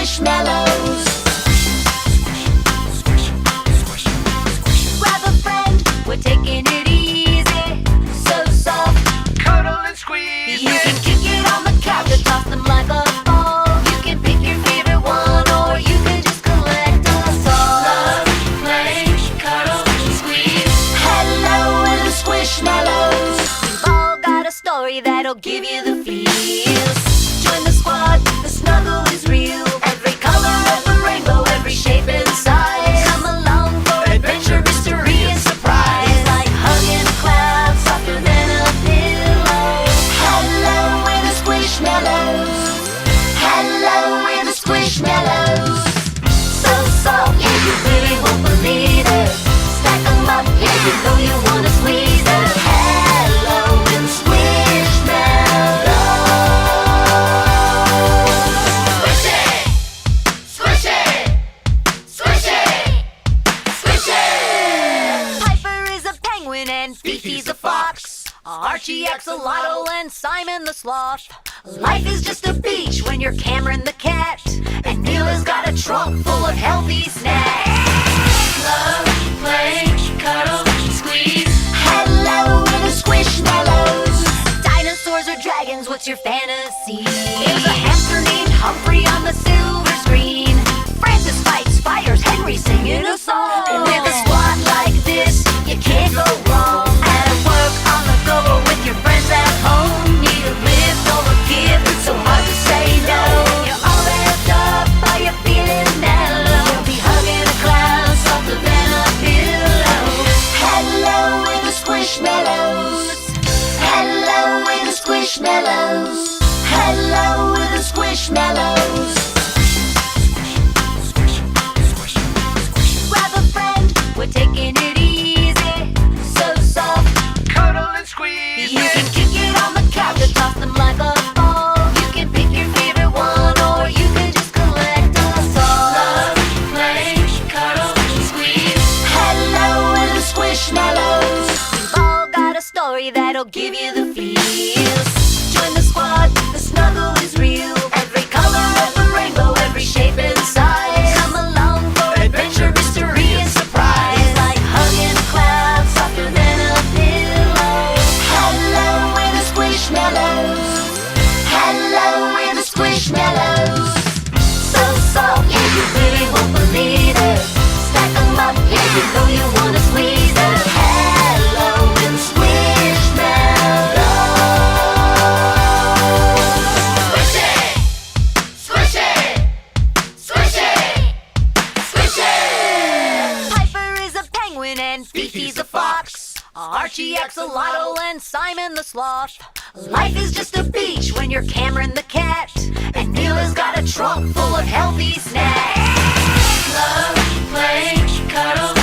Squishmallows. Grab a friend, we're taking it easy. So soft, Cuddle and squeeze. you can kick it on the couch and toss them like a ball. You can pick your favorite one, or you can just collect us all. Love, play, cuddle, squeeze. Hello, we're the Squishmallows. We've all got a story that'll give you the feels. Join the squad, the snuggle is real. Every color of the rainbow, every shape and size. Come along for adventure, mystery, and surprise. Like hugging a cloud, softer than a pillow. Hello, we're the Squishmallows. Hello, we're the Squishmallows. So soft, yeah, you really won't believe it. Stack 'em up, yeah, you know you wanna squeeze it. Hello, we're the Squishmallows. Squish it, squish it, squish it, squish it. Piper is a penguin and Fifi's a fox. Archie Axolotl and Simon the sloth. Life is just a beach when you're Cameron the cat. And Neil has got a trunk full of healthy snacks. Love, play, cuddle, squeeze. Hello, we're the Squishmallows. Dinosaurs or dragons, what's your fantasy? There's a hamster named Humphrey on the silver screen. Francis fights fires, Henry singing a song. And with a squad like this, you can't go wrong. At work, on the go, or with your friends at home. Need a lift or a gift, it's so hard to say no. You're all amped up, are you feeling mellow? You'll be hugging a cloud, softer than a pillow. Hello, we're the Squishmallows. Hello, we're the Squishmallows. Hello, we're the Squishmallows. Grab a friend, we're taking it easy. So soft, Cuddle and squeeze. you can kick it on the couch and toss them like a ball. You can pick your favorite one, or you can just collect us all. Love, play, cuddle, squeeze. Hello, we're the Squishmallows. We've all got a story that'll give you the feels. Join the squad, the snuggle is real. Every color of the rainbow, every shape and size. Come along for adventure, mystery, and surprise. Like hugging a cloud, softer than a pillow. Hello, we're the Squishmallows. Hello, we're the Squishmallows. So soft, yeah, you really won't believe it. Stack 'em up, yeah, you know you wanna squeeze it. Hello, we're the Squishmallows. Squish it, squish it, squish it, squish it. Piper is a penguin and Fifi's a fox. Archie Axolotl and Simon the sloth. Life is just a beach when you're Cameron the cat. And Neil has got a trunk full of healthy snacks. Love, play, cuddle,